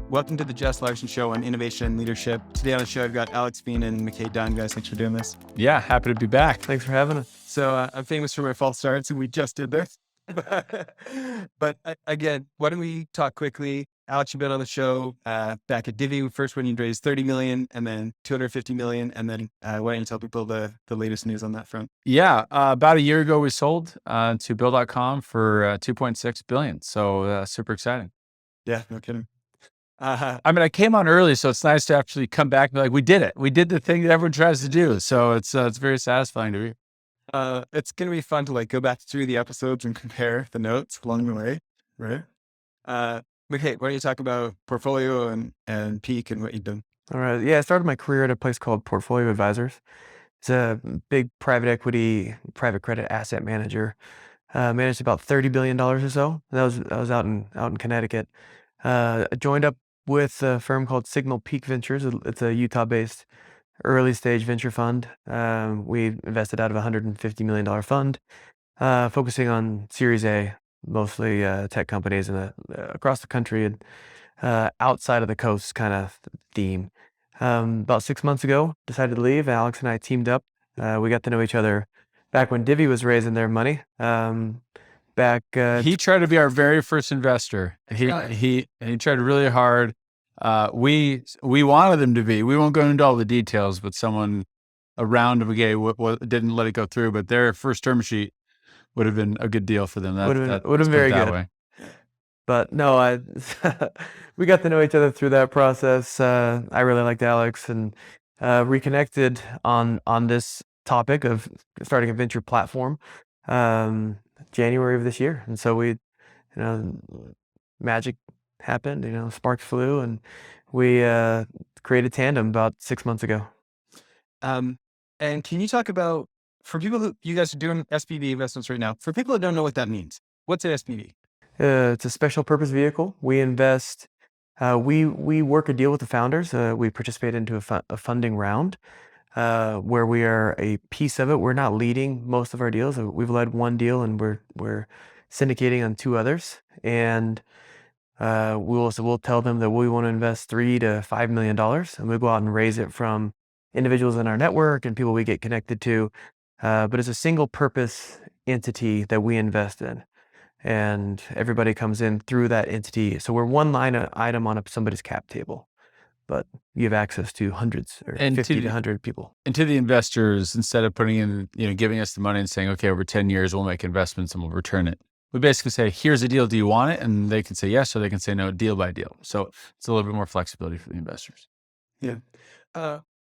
Welcome to the Jess Larsen Show on Innovation and Leadership. Today on the show, I've got Alex Bean and Mckay Dunn. Guys, thanks for doing this. Yeah, happy to be back. Thanks for having us. So I'm famous for my false starts, and we just did this. but again, why don't we talk quickly? Alex, you've been on the show back at Divvy, first when you raised 30 million and then 250 million. And then why don't you tell people the latest news on that front? Yeah, about a year ago, we sold to Bill.com for 2.6 billion. So super exciting. Yeah, no kidding. I mean, I came on early, so it's nice to actually come back and be like, we did it. We did the thing that everyone tries to do. So it's very satisfying to be. It's going to be fun to like go back through the episodes and compare the notes along the way, right? Mckay, why don't you talk about portfolio and peak and what you've done? All right. Yeah, I started my career at a place called Portfolio Advisors. It's a big private equity, private credit asset manager. Managed about $30 billion or so. That was out in Connecticut. I joined up with a firm called Signal Peak Ventures. It's a Utah-based early stage venture fund. We invested out of a $150 million fund, focusing on Series A, mostly tech companies across the country and outside of the coast kind of theme. About 6 months ago, decided to leave. Alex and I teamed up. We got to know each other back when Divvy was raising their money. He tried to be our very first investor. He tried really hard. We wanted him to be. We won't go into all the details, but someone around Mckay didn't let it go through. But their first term sheet would have been a good deal for them. Would have been very good. Way. But no, we got to know each other through that process. I really liked Alex and reconnected on this topic of starting a venture platform. January of this year. And so magic happened, sparks flew, and we created Tandem about 6 months ago. And can you talk about, for people you guys are doing SPV investments right now, for people that don't know what that means, what's an SPV? It's a special purpose vehicle. We invest, we work a deal with the founders. We participate into a funding round. Where we are a piece of it. We're not leading most of our deals. We've led one deal and we're syndicating on 2 others. And we'll tell them that we want to invest $3 to $5 million, and we'll go out and raise it from individuals in our network and people we get connected to. But it's a single purpose entity that we invest in, and everybody comes in through that entity. So we're one line item on somebody's cap table, but you have access to hundreds or 50 to 100 people. And to the investors, instead of putting in, giving us the money and saying, okay, over 10 years, we'll make investments and we'll return it. We basically say, here's a deal. Do you want it? And they can say yes, or they can say no, deal by deal. So it's a little bit more flexibility for the investors. Yeah.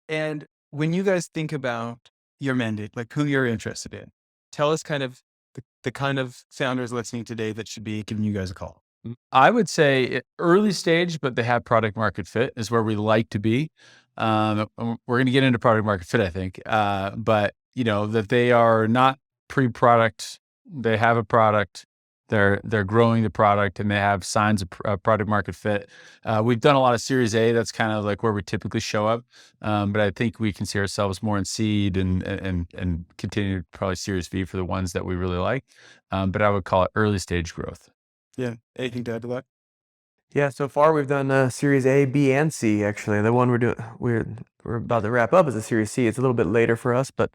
And when you guys think about your mandate, like who you're interested in, tell us kind of the kind of founders listening today that should be giving you guys a call. I would say early stage, but they have product market fit is where we like to be. We're going to get into product market fit, I think. But that they are not pre-product. They have a product. They're growing the product, and they have signs of product market fit. We've done a lot of Series A. That's kind of like where we typically show up. But I think we can see ourselves more in seed and continue probably Series V for the ones that we really like. But I would call it early stage growth. Yeah. Anything to add to that? Yeah. So far, we've done Series A, B, and C. Actually, the one we're about to wrap up is a Series C. It's a little bit later for us, but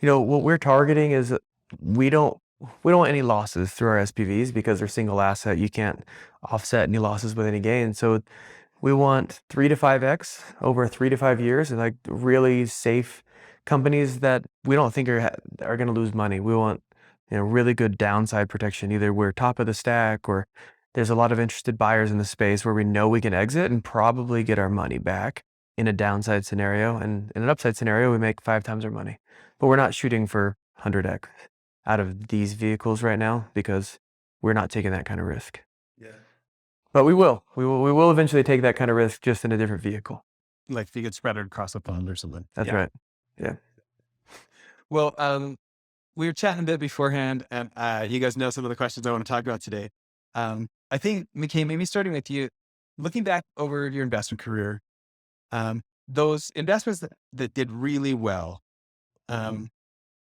what we're targeting is we don't want any losses through our SPVs because they're single asset. You can't offset any losses with any gain. So we want 3 to 5x over 3 to 5 years, and like really safe companies that we don't think are going to lose money. We want really good downside protection. Either we're top of the stack or there's a lot of interested buyers in the space where we know we can exit and probably get our money back in a downside scenario. And in an upside scenario, we make 5 times our money. But we're not shooting for 100x out of these vehicles right now because we're not taking that kind of risk. Yeah. But we will eventually take that kind of risk, just in a different vehicle. Like if you get spread across a fund or something. That's right. Yeah. Well, we were chatting a bit beforehand, and you guys know some of the questions I want to talk about today. I think, Mckay, maybe starting with you, looking back over your investment career, those investments that did really well,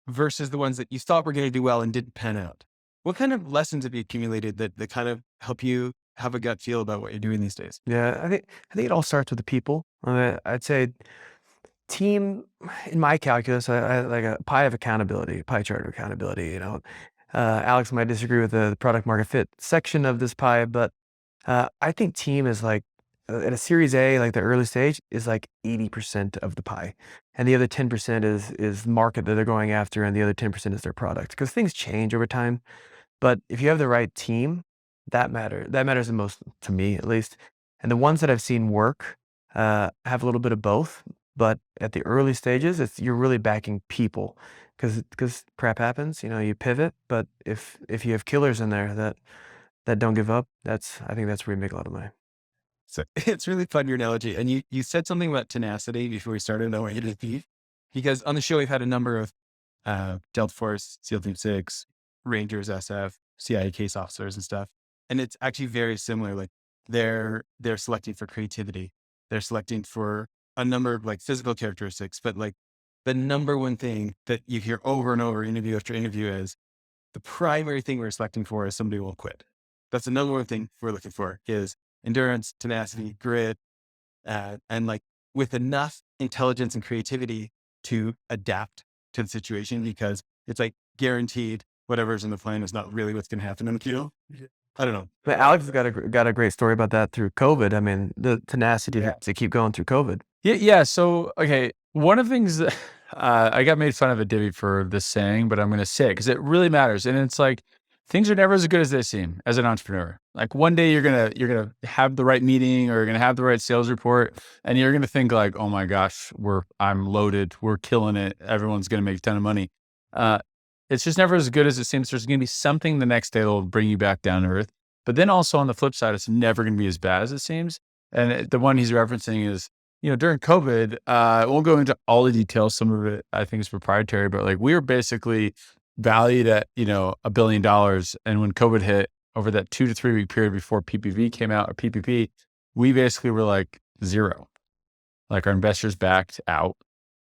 versus the ones that you thought were going to do well and didn't pan out. What kind of lessons have you accumulated that kind of help you have a gut feel about what you're doing these days? Yeah, I think it all starts with the people. I'd say team in my calculus, I like a pie of accountability, pie chart of accountability. Alex might disagree with the product market fit section of this pie, but I think team is like at a Series A, like the early stage, is like 80% of the pie, and the other 10% is market that they're going after, and the other 10% is their product. Because things change over time, but if you have the right team, that matters the most to me, at least. And the ones that I've seen work have a little bit of both, but at the early stages, you're really backing people because crap happens. You pivot, but if you have killers in there that don't give up, I think that's where you make a lot of money. So it's really fun, your analogy. And you said something about tenacity before we started. I want you to repeat, because on the show, we've had a number of Delta Force, SEAL Team 6, Rangers, SF, CIA case officers and stuff. And it's actually very similar. Like they're selecting for creativity. They're selecting for a number of like physical characteristics, but like the number one thing that you hear over and over, interview after interview, is the primary thing we're selecting for is somebody who won't quit. That's the number one thing we're looking for is endurance, tenacity, grit, and like with enough intelligence and creativity to adapt to the situation, because it's like guaranteed whatever's in the plan is not really what's going to happen in the field. I don't know. But Alex has got a great story about that through COVID. I mean, the tenacity to keep going through COVID. Yeah. So, okay. One of the things that I got made fun of at Divvy for this saying, but I'm going to say it because it really matters. And it's like, things are never as good as they seem as an entrepreneur. Like one day you're going to have the right meeting, or you're going to have the right sales report, and you're going to think like, oh my gosh, I'm loaded. We're killing it. Everyone's going to make a ton of money. It's just never as good as it seems. There's going to be something the next day that will bring you back down to earth. But then also on the flip side, it's never going to be as bad as it seems. And the one he's referencing is, during COVID, I won't go into all the details. Some of it I think is proprietary, but like we were basically valued at, $1 billion. And when COVID hit over that 2 to 3 week period before PPV came out, or PPP, we basically were like zero. Like our investors backed out.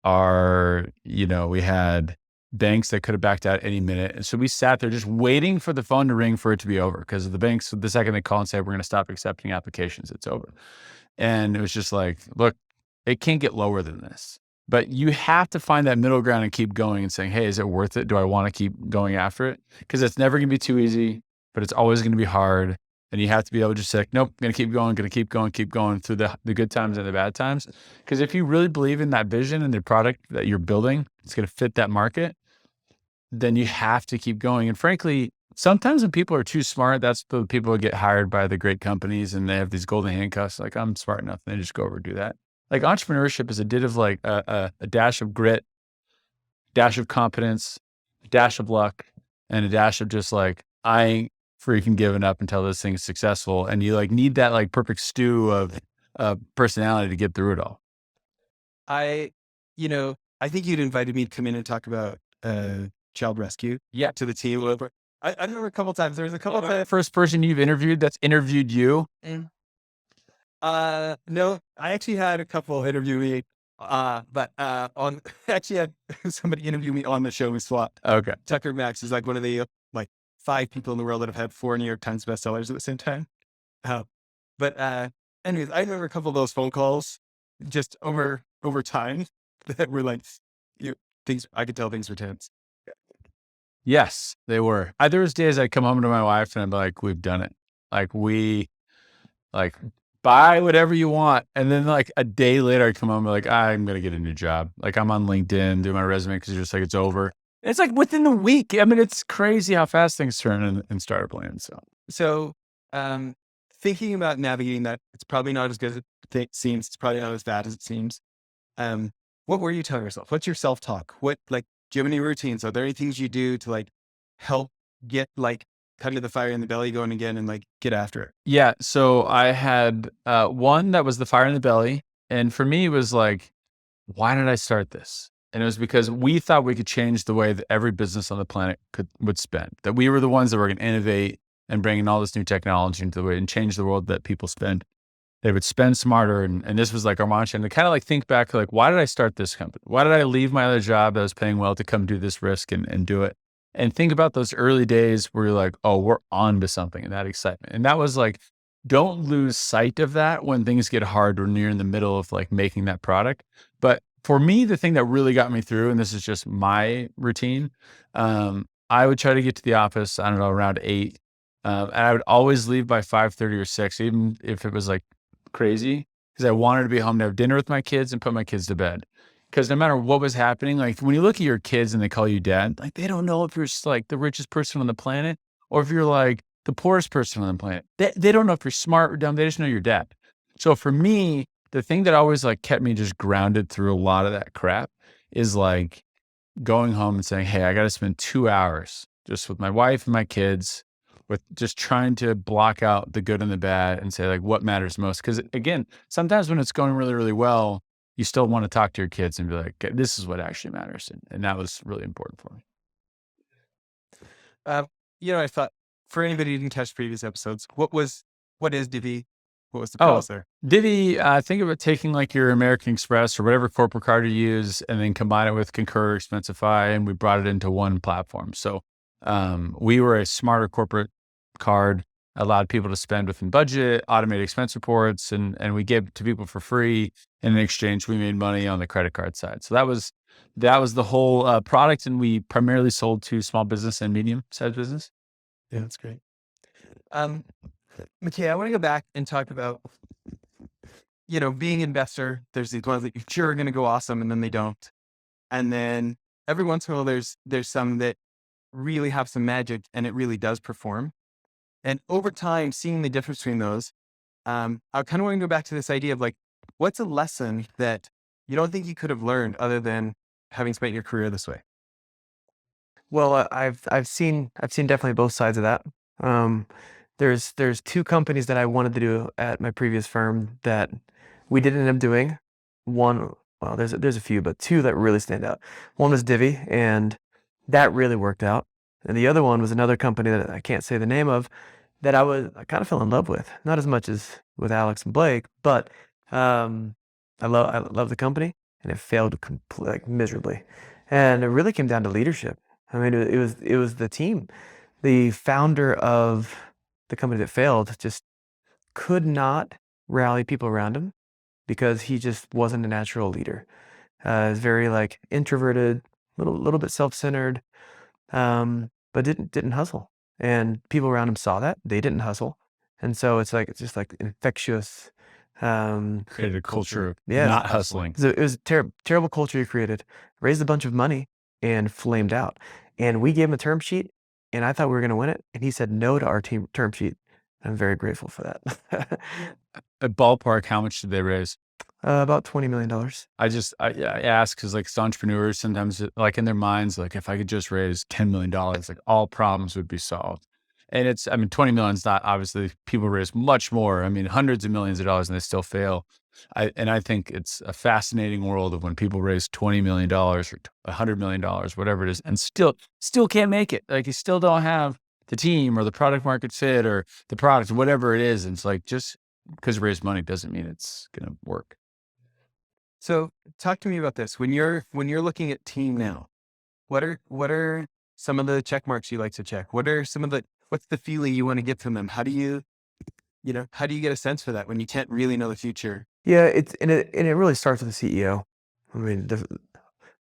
We had banks that could have backed out any minute. And so we sat there just waiting for the phone to ring for it to be over, because the banks, the second they call and say, we're going to stop accepting applications, it's over. And it was just like, look, it can't get lower than this. But you have to find that middle ground and keep going and saying, hey, is it worth it? Do I want to keep going after it? Because it's never going to be too easy, but it's always going to be hard. And you have to be able to just say, like, nope, I'm going to keep going through the good times and the bad times. Because if you really believe in that vision and the product that you're building, it's going to fit that market, then you have to keep going. And frankly, sometimes when people are too smart, that's the people who get hired by the great companies and they have these golden handcuffs. Like, I'm smart enough, and they just go over and do that. Like entrepreneurship is a bit of like a dash of grit, dash of competence, a dash of luck, and a dash of just like, I ain't freaking giving up until this thing is successful. And you like need that like perfect stew of personality to get through it all. I think you'd invited me to come in and talk about child rescue to the team. I remember a couple of times. There was a couple of times. First person you've interviewed that's interviewed you? No, I actually had a couple interview me, but actually had somebody interview me on the show we swapped. Okay. Tucker Max is like one of the like 5 people in the world that have had 4 New York Times bestsellers at the same time. Anyways, I remember a couple of those phone calls just over time that were like, I could tell things were tense. Yes, they were. There was days I'd come home to my wife and I'd be like, we've done it. Like buy whatever you want. And then like a day later I'd come home and be like, I'm going to get a new job. Like I'm on LinkedIn, do my resume, because you're just like, it's over. And it's like within the week. I mean, it's crazy how fast things turn in startup land. So thinking about navigating that, it's probably not as good as it seems. It's probably not as bad as it seems. What were you telling yourself? What's your self-talk? Do you have any routines? Are there any things you do to like help get like kind of the fire in the belly going again and like get after it? Yeah. So I had one that was the fire in the belly. And for me, it was like, why did I start this? And it was because we thought we could change the way that every business on the planet would spend, that we were the ones that were going to innovate and bring in all this new technology into the way and change the world that people spend. They would spend smarter. And this was like our mantra. And to kind of like think back, like, why did I start this company? Why did I leave my other job that was paying well to come do this risk and do it? And think about those early days where you're like, oh, we're on to something, and that excitement. And that was like don't lose sight of that when things get hard when you're in the middle of like making that product. But for me, the thing that really got me through, and this is just my routine, I would try to get to the office, I don't know, around 8. And I would always leave by 5:30 or 6, even if it was like crazy, because I wanted to be home to have dinner with my kids and put my kids to bed. Because no matter what was happening, like when you look at your kids and they call you dad, like they don't know if you're like the richest person on the planet or if you're like the poorest person on the planet. They don't know if you're smart or dumb. They just know you're dad. So for me, the thing that always like kept me just grounded through a lot of that crap is like going home and saying, hey, I got to spend 2 hours just with my wife and my kids, with just trying to block out the good and the bad and say like what matters most. Because again, sometimes when it's going really, really well, you still want to talk to your kids and be like, "Okay, this is what actually matters." And that was really important for me. I thought for anybody who didn't catch previous episodes, what is Divvy? What was the Oh, premise there? Divvy, think of it taking like your American Express or whatever corporate card you use and then combine it with Concur, Expensify, and we brought it into one platform. So we were a smarter corporate card, allowed people to spend within budget, automate expense reports, and we gave it to people for free. And in exchange, we made money on the credit card side. So that was the whole product, and we primarily sold to small business and medium sized business. Yeah, that's great. Mckay, I want to go back and talk about, being an investor. There's these ones that you're sure are going to go awesome and then they don't. And then every once in a while, there's some that really have some magic and it really does perform. And over time, seeing the difference between those, I kind of want to go back to this idea of like, what's a lesson that you don't think you could have learned other than having spent your career this way? Well, I've seen definitely both sides of that. There's two companies that I wanted to do at my previous firm that we didn't end up doing. One, well, there's a few, but two that really stand out. One was Divvy, and that really worked out. And the other one was another company that I can't say the name of that I kind of fell in love with. Not as much as with Alex and Blake, but I love the company, and it failed like miserably. And it really came down to leadership. I mean, it was the team. The founder of the company that failed just could not rally people around him because he just wasn't a natural leader. He's very like introverted, little bit self-centered, but didn't hustle. And people around him saw that they didn't hustle, and so it's just like infectious. Created a culture of Yeah, not hustling. so it was a terrible culture he created. Raised a bunch of money and flamed out. And we gave him a term sheet, and I thought we were going to win it, and he said no to our term sheet. I'm very grateful for that. A ballpark, how much did they raise? About $20 million. I ask because like entrepreneurs sometimes like in their minds, like if I could just raise $10 million, like all problems would be solved. And I mean, 20 million is not, obviously people raise much more. I mean, hundreds of millions of dollars and they still fail. I think it's a fascinating world of when people raise $20 million or $100 million, whatever it is, and still can't make it. Like you still don't have the team or the product market fit or the product, whatever it is. And it's like, just because you raise money doesn't mean it's going to work. So talk to me about this. When you're looking at team now, what are some of the check marks you like to check? What's the feeling you want to get from them? How do you get a sense for that when you can't really know the future? Yeah, it really starts with the CEO. I mean,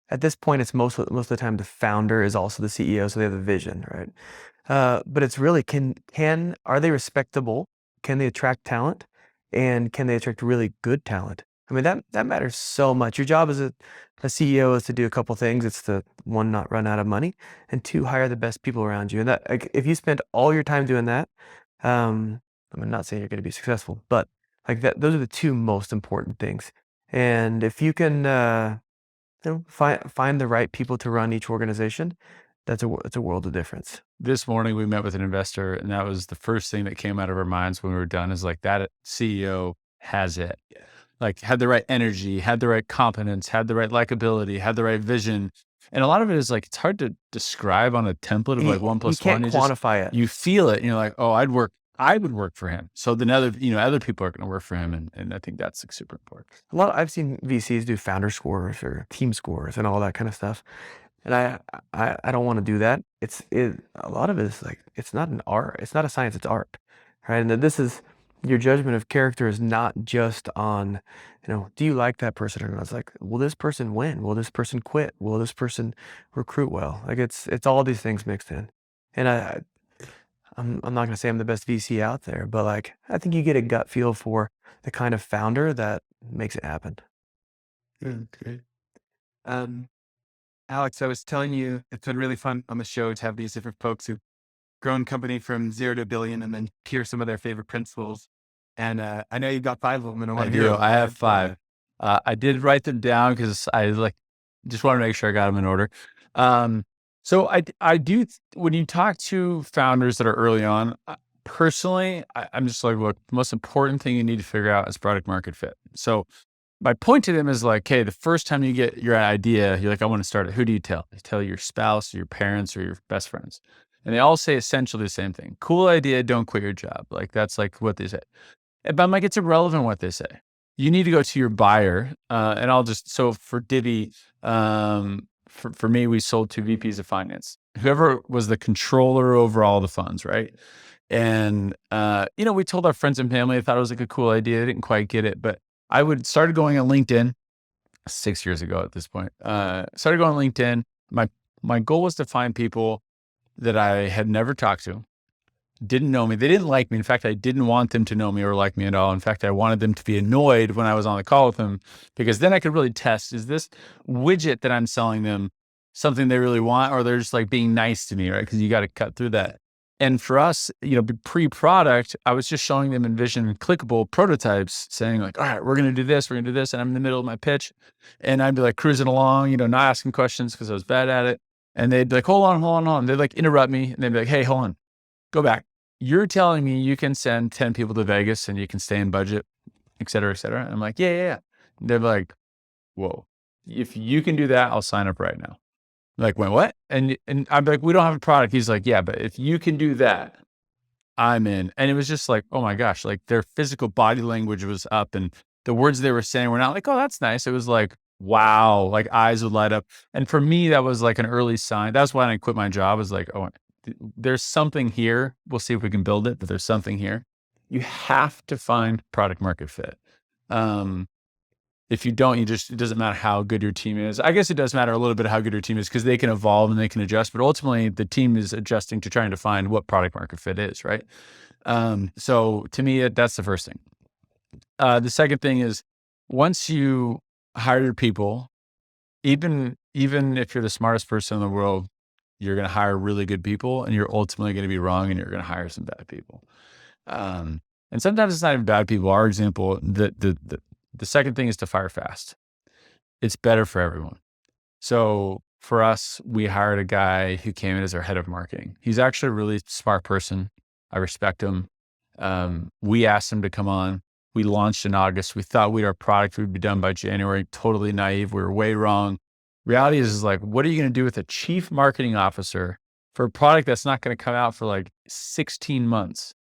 at this point, it's most of the time the founder is also the CEO, so they have the vision, right? But it's really are they respectable? Can they attract talent? And can they attract really good talent? I mean, that matters so much. Your job as a CEO is to do a couple things. It's to, one, not run out of money, and two, hire the best people around you. And that, like, if you spend all your time doing that, I'm not saying you're going to be successful, but like those are the two most important things. And if you can, find the right people to run each organization, it's a world of difference. This morning we met with an investor, and that was the first thing that came out of our minds when we were done, is like, that CEO has it. Yeah. Like, had the right energy, had the right competence, had the right likability, had the right vision. And a lot of it is like, it's hard to describe on a template of like 1 plus 1. You can't quantify it. You feel it, and you're like, oh, I would work for him. So then other people are going to work for him. And I think that's like super important. I've seen VCs do founder scores or team scores and all that kind of stuff. And I don't want to do that. A lot of it is like, it's not an art. It's not a science, it's art. Right. And this is your judgment of character is not just on, do you like that person or not? It's like, will this person win? Will this person quit? Will this person recruit well? Like it's all these things mixed in. And I'm not gonna say I'm the best VC out there, but like I think you get a gut feel for the kind of founder that makes it happen. Great. Um, Alex, I was telling you it's been really fun on the show to have these different folks who've grown company from 0 to a billion and then hear some of their favorite principles. And I know you've got 5 of them, and I want I to hear do. them. I have 5. I did write them down because I just want to make sure I got them in order. So I do, when you talk to founders that are early on, personally, I'm just like, look, the most important thing you need to figure out is product market fit. So my point to them is like, hey, the first time you get your idea, you're like, I want to start it. Who do you tell? You tell your spouse or your parents or your best friends. And they all say essentially the same thing. Cool idea, don't quit your job. Like that's like what they say. But I'm like, it's irrelevant what they say. You need to go to your buyer. So for Divvy, for me, we sold to VPs of finance, whoever was the controller over all the funds, right? And, we told our friends and family, I thought it was like a cool idea. I didn't quite get it, but I started going on LinkedIn 6 years ago at this point. Started going on LinkedIn. My goal was to find people that I had never talked to, didn't know me. They didn't like me. In fact, I didn't want them to know me or like me at all. In fact, I wanted them to be annoyed when I was on the call with them, because then I could really test, is this widget that I'm selling them something they really want, or they're just like being nice to me, right? Because you got to cut through that. And for us, pre-product, I was just showing them Envision clickable prototypes saying like, all right, we're going to do this, we're going to do this. And I'm in the middle of my pitch and I'd be like cruising along, not asking questions because I was bad at it. And they'd be like, hold on. They'd like interrupt me and they'd be like, hey, hold on, go back. You're telling me you can send 10 people to Vegas and you can stay in budget, et cetera, et cetera. And I'm like, yeah. They're like, whoa, if you can do that, I'll sign up right now. Like, wait, what? And I'm like, we don't have a product. He's like, yeah, but if you can do that, I'm in. And it was just like, oh my gosh, like their physical body language was up and the words they were saying were not like, oh, that's nice. It was like, wow, like eyes would light up. And for me, that was like an early sign. That's why I quit my job. I was like, oh, there's something here. We'll see if we can build it, but there's something here. You have to find product market fit. If you don't, it doesn't matter how good your team is. I guess it does matter a little bit how good your team is because they can evolve and they can adjust, but ultimately the team is adjusting to trying to find what product market fit is, right? So to me, that's the first thing. The second thing is once you hire your people, even if you're the smartest person in the world, you're going to hire really good people and you're ultimately going to be wrong and you're going to hire some bad people. And sometimes it's not even bad people. Our example, the second thing is to fire fast. It's better for everyone. So for us, we hired a guy who came in as our head of marketing. He's actually a really smart person. I respect him. We asked him to come on. We launched in August. We thought our product would be done by January. Totally naive. We were way wrong. Reality is like, what are you going to do with a chief marketing officer for a product that's not going to come out for like 16 months?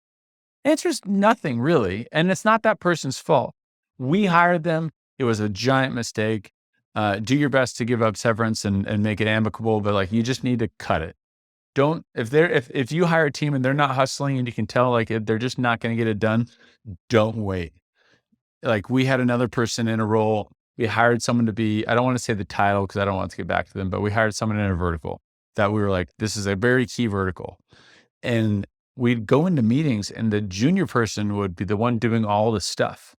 Answer is nothing really. And it's not that person's fault. We hired them. It was a giant mistake. Do your best to give up severance and make it amicable, but like you just need to cut it. If you hire a team and they're not hustling and you can tell like they're just not going to get it done, don't wait. Like we had another person in a role. We hired someone to be, I don't want to say the title because I don't want to get back to them, but we hired someone in a vertical that we were like, this is a very key vertical. And we'd go into meetings and the junior person would be the one doing all the stuff,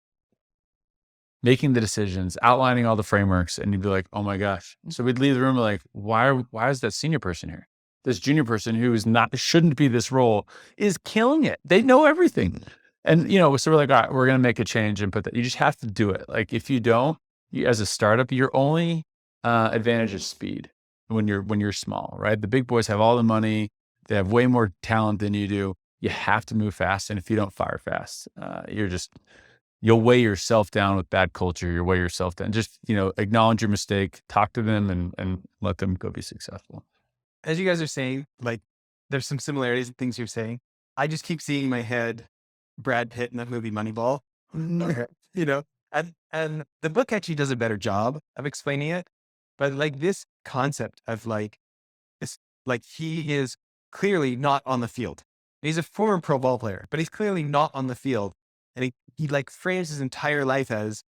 making the decisions, outlining all the frameworks. And you'd be like, oh my gosh. So we'd leave the room like, why is that senior person here? This junior person who shouldn't be this role is killing it. They know everything. And, so we're like, all right, we're going to make a change and put that. You just have to do it. Like if you don't, as a startup, your only advantage is speed when you're small, right? The big boys have all the money. They have way more talent than you do. You have to move fast. And if you don't fire fast, you'll weigh yourself down with bad culture. You'll weigh yourself down. Just, acknowledge your mistake, talk to them and let them go be successful. As you guys are saying, like there's some similarities in things you're saying. I just keep seeing in my head Brad Pitt in that movie Moneyball, and the book actually does a better job of explaining it. But like this concept of like, it's like he is clearly not on the field. He's a former pro ball player, but he's clearly not on the field. And he like frames his entire life as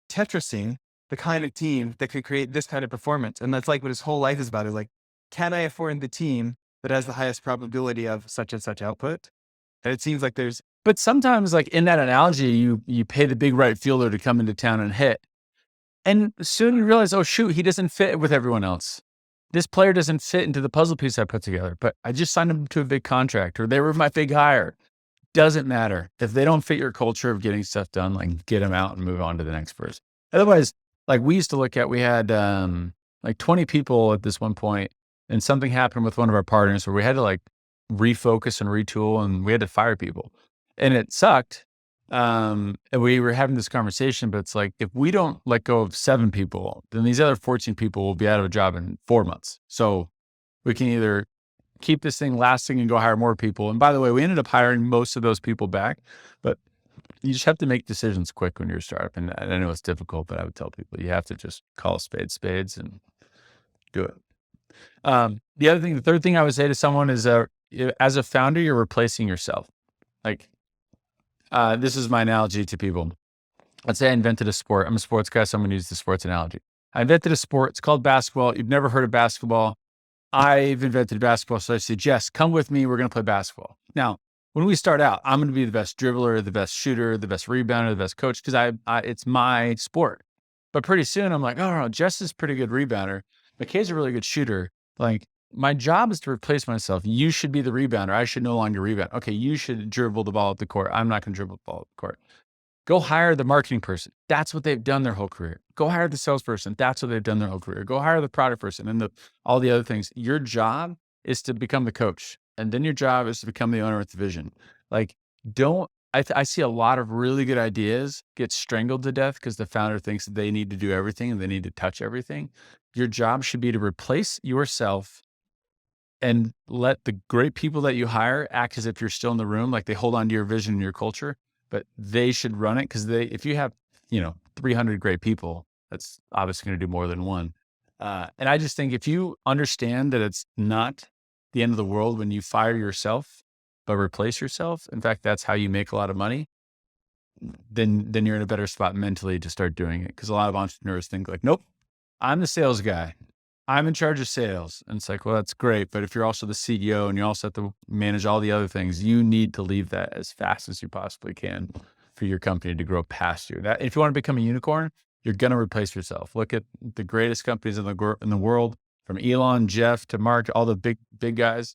Tetrising the kind of team that could create this kind of performance. And that's like what his whole life is about, is like, can I afford the team that has the highest probability of such and such output? And it seems like there's, But sometimes, like in that analogy, you pay the big right fielder to come into town and hit. And soon you realize, oh shoot, he doesn't fit with everyone else. This player doesn't fit into the puzzle piece I put together, but I just signed him to a big contract, or they were my big hire. Doesn't matter. If they don't fit your culture of getting stuff done, like get them out and move on to the next person. Otherwise, like we used to look at, we had like 20 people at this one point, and something happened with one of our partners where we had to like refocus and retool, and we had to fire people, and it sucked. And we were having this conversation, but it's like, if we don't let go of 7 people, then these other 14 people will be out of a job in 4 months. So we can either keep this thing lasting and go hire more people. And by the way, we ended up hiring most of those people back, but you just have to make decisions quick when you're a startup. And I know it's difficult, but I would tell people you have to just call spades and do it. The third thing I would say to someone is, as a founder, you're replacing yourself. Like, this is my analogy to people. Let's say I invented a sport. I'm a sports guy, so I'm going to use the sports analogy. I invented a sport. It's called basketball. You've never heard of basketball. I've invented basketball. So I say, Jess, come with me. We're going to play basketball. Now, when we start out, I'm going to be the best dribbler, the best shooter, the best rebounder, the best coach, because it's my sport. But pretty soon I'm like, oh, no, Jess is a pretty good rebounder. Mckay's a really good shooter. Like, my job is to replace myself. You should be the rebounder. I should no longer rebound. Okay, you should dribble the ball up the court. I'm not going to dribble the ball up the court. Go hire the marketing person. That's what they've done their whole career. Go hire the salesperson. That's what they've done their whole career. Go hire the product person and all the other things. Your job is to become the coach. And then your job is to become the owner with the vision. Like, I see a lot of really good ideas get strangled to death because the founder thinks that they need to do everything and they need to touch everything. Your job should be to replace yourself and let the great people that you hire act as if you're still in the room. Like, they hold on to your vision and your culture, but they should run it. Because if you have, 300 great people, that's obviously going to do more than one. And I just think if you understand that it's not the end of the world when you fire yourself, but replace yourself, in fact, that's how you make a lot of money, then you're in a better spot mentally to start doing it. Because a lot of entrepreneurs think like, nope, I'm the sales guy. I'm in charge of sales. And it's like, well, that's great. But if you're also the CEO and you also have to manage all the other things, you need to leave that as fast as you possibly can for your company to grow past you. That if you want to become a unicorn, you're going to replace yourself. Look at the greatest companies in the world, from Elon, Jeff to Mark, all the big guys.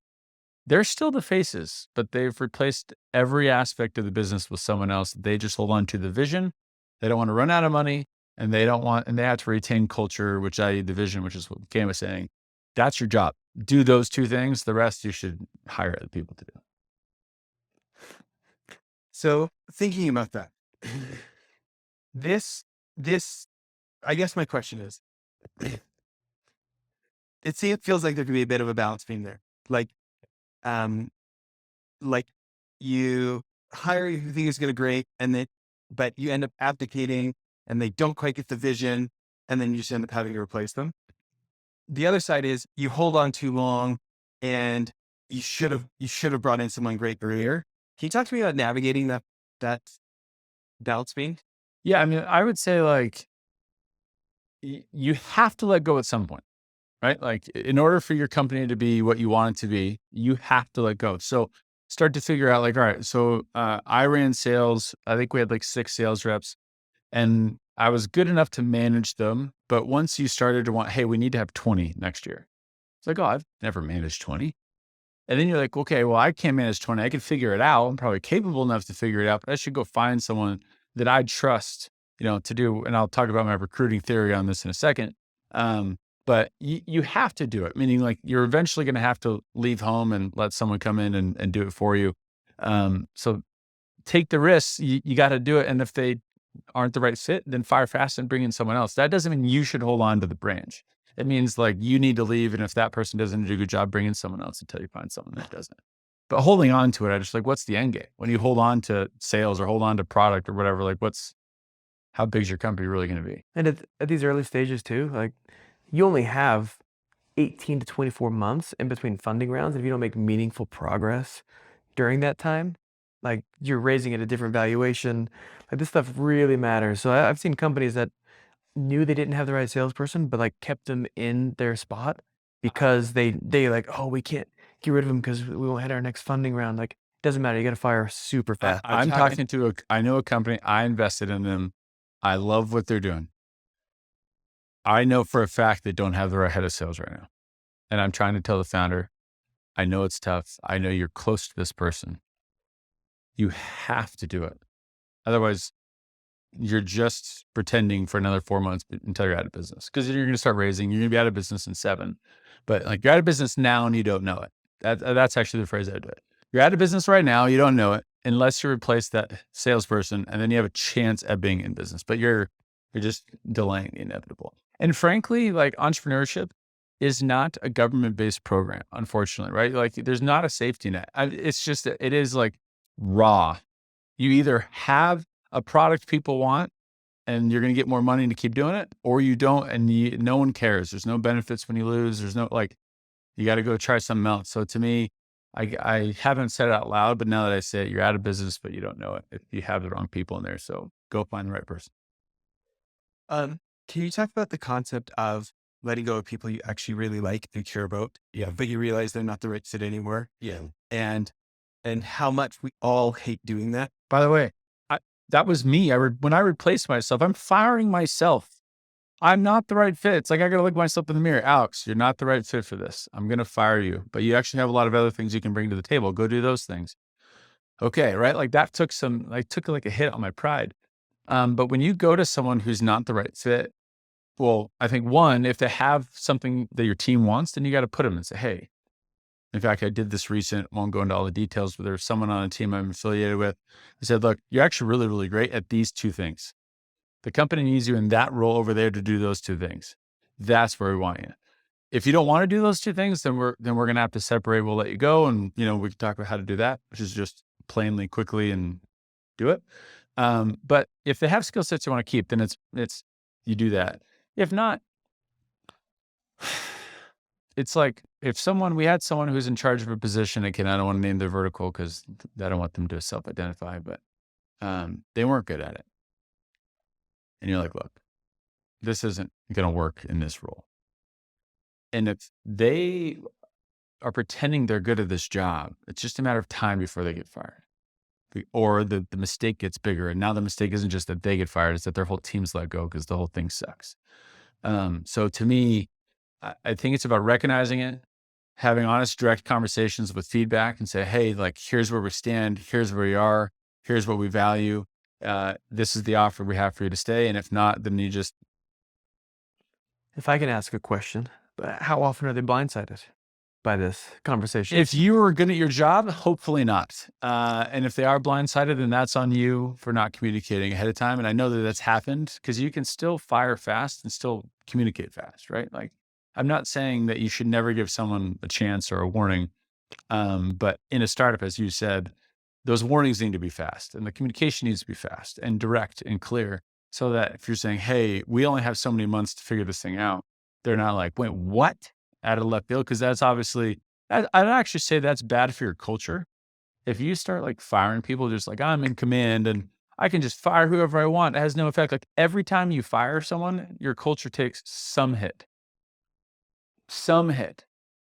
They're still the faces, but they've replaced every aspect of the business with someone else. They just hold on to the vision. They don't want to run out of money. And they have to retain culture, which I.e. the vision, which is what Cam was saying. That's your job. Do those 2 things. The rest you should hire other people to do. so thinking about that, this, I guess my question is, it feels like there could be a bit of a balance being there. Like you hire who you think is going to great, but you end up abdicating and they don't quite get the vision, and then you just end up having to replace them. The other side is you hold on too long and you should have brought in someone great earlier. Can you talk to me about navigating that balance being? Yeah, I mean, I would say like you have to let go at some point, right? Like, in order for your company to be what you want it to be, you have to let go. So start to figure out like, all right, so I ran sales. I think we had like 6 sales reps. And I was good enough to manage them. But once you started to want, hey, we need to have 20 next year. It's like, oh, I've never managed 20. And then you're like, okay, well, I can't manage 20. I can figure it out. I'm probably capable enough to figure it out, but I should go find someone that I trust, to do. And I'll talk about my recruiting theory on this in a second. But you have to do it, meaning like you're eventually going to have to leave home and let someone come in and do it for you. So take the risks. You got to do it. And if they aren't the right fit, then fire fast and bring in someone else. That doesn't mean you should hold on to the branch. It means like you need to leave. And if that person doesn't do a good job, bring in someone else until you find someone that doesn't. But holding on to it, I just like, what's the end game? When you hold on to sales or hold on to product or whatever, like how big is your company really going to be? And at these early stages too, like you only have 18 to 24 months in between funding rounds. If you don't make meaningful progress during that time, like you're raising at a different valuation. Like this stuff really matters. So I've seen companies that knew they didn't have the right salesperson, but like kept them in their spot because they like, oh, we can't get rid of them because we won't hit our next funding round. Like, doesn't matter. You got to fire super fast. I'm talking to I know a company, I invested in them. I love what they're doing. I know for a fact they don't have the right head of sales right now. And I'm trying to tell the founder, I know it's tough. I know you're close to this person. You have to do it. Otherwise, you're just pretending for another 4 months until you're out of business. Because you're going to start raising, you're going to be out of business in 7. But like you're out of business now and you don't know it. That's actually the phrase I would do it. You're out of business right now, you don't know it, unless you replace that salesperson, and then you have a chance at being in business. But you're just delaying the inevitable. And frankly, like entrepreneurship is not a government-based program, unfortunately, right? Like there's not a safety net. It's just, it is like raw. You either have a product people want and you're going to get more money to keep doing it, or you don't, and no one cares. There's no benefits when you lose. There's no, like, you got to go try something else. So to me, I haven't said it out loud, but now that I say it, you're out of business, but you don't know it if you have the wrong people in there. So go find the right person. Can you talk about the concept of letting go of people you actually really like and care about, but you realize they're not the right fit anymore? And how much we all hate doing that. By the way, that was me. When I replaced myself, I'm firing myself. I'm not the right fit. It's like, I got to look myself in the mirror. Alex, you're not the right fit for this. I'm going to fire you, but you actually have a lot of other things you can bring to the table. Go do those things. Okay. Right. Like that took like a hit on my pride. But when you go to someone who's not the right fit, well, I think one, if they have something that your team wants, then you got to put them and say, hey, in fact, I did this won't go into all the details, but there's someone on a team I'm affiliated with. I said, look, you're actually really, really great at these 2 things. The company needs you in that role over there to do those 2 things. That's where we want you. If you don't want to do those 2 things, then we're going to have to separate. We'll let you go. And, we can talk about how to do that, which is just plainly, quickly, and do it. But if they have skill sets you want to keep, then it's, you do that. If not, it's like we had someone who's in charge of a position. Again, I don't want to name their vertical because I don't want them to self-identify, but they weren't good at it. And you're like, look, this isn't going to work in this role. And if they are pretending they're good at this job, it's just a matter of time before they get fired. Or the mistake gets bigger. And now the mistake isn't just that they get fired, it's that their whole team's let go because the whole thing sucks. So to me, I think it's about recognizing it, having honest, direct conversations with feedback and say, hey, like, here's where we stand. Here's where we are. Here's what we value. This is the offer we have for you to stay. And if not, then you just. If I can ask a question, how often are they blindsided by this conversation? If you were good at your job, hopefully not. And if they are blindsided, then that's on you for not communicating ahead of time. And I know that that's happened because you can still fire fast and still communicate fast, right? Like, I'm not saying that you should never give someone a chance or a warning. But in a startup, as you said, those warnings need to be fast and the communication needs to be fast and direct and clear so that if you're saying, hey, we only have so many months to figure this thing out, they're not like, wait, what? Out of left field. Cause that's obviously, I'd actually say that's bad for your culture. If you start like firing people, just like, I'm in command and I can just fire whoever I want, it has no effect. Like every time you fire someone, your culture takes some hit.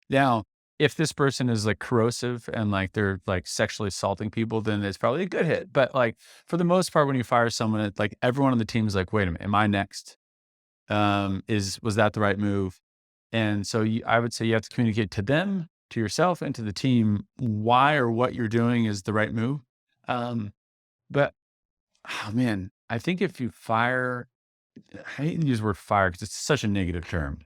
Now, if this person is like corrosive and like they're like sexually assaulting people, then it's probably a good hit. But like for the most part, when you fire someone, it's like everyone on the team is like, wait a minute, am I next? Was that the right move? And so I would say you have to communicate to them, to yourself, and to the team why or what you're doing is the right move. But oh man, I think if you fire, I hate to use the word fire because it's such a negative term.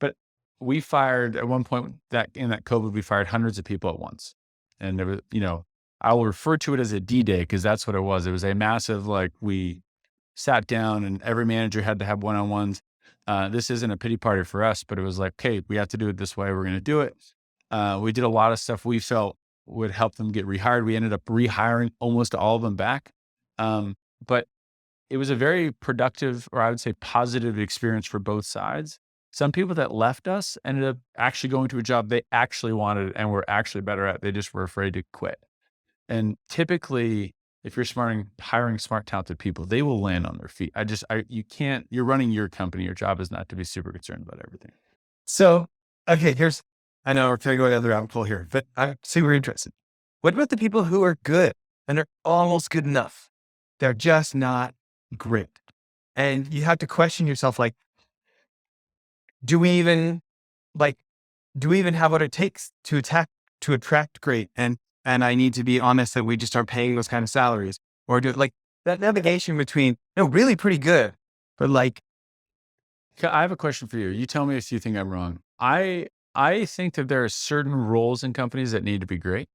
But we fired at one point that in that COVID, we fired hundreds of people at once. And there was, I will refer to it as a D-Day because that's what it was. It was a massive, like, we sat down and every manager had to have one-on-ones. This isn't a pity party for us, but it was like, okay, we have to do it this way. We're going to do it. We did a lot of stuff we felt would help them get rehired. We ended up rehiring almost all of them back. But it was a very productive, or I would say positive experience for both sides. Some people that left us ended up actually going to a job they actually wanted and were actually better at. They just were afraid to quit. And typically, if you're hiring smart, talented people, they will land on their feet. You can't, you're running your company. Your job is not to be super concerned about everything. So, okay, I know we're going to go down the rabbit hole here, but I'm super interested. What about the people who are good and are almost good enough? They're just not great. And you have to question yourself, like, do we even have what it takes to attract great? And I need to be honest that we just aren't paying those kind of salaries, or do like that navigation between, really pretty good, but like, Okay, I have a question for you. You tell me if you think I'm wrong. I think that there are certain roles in companies that need to be great.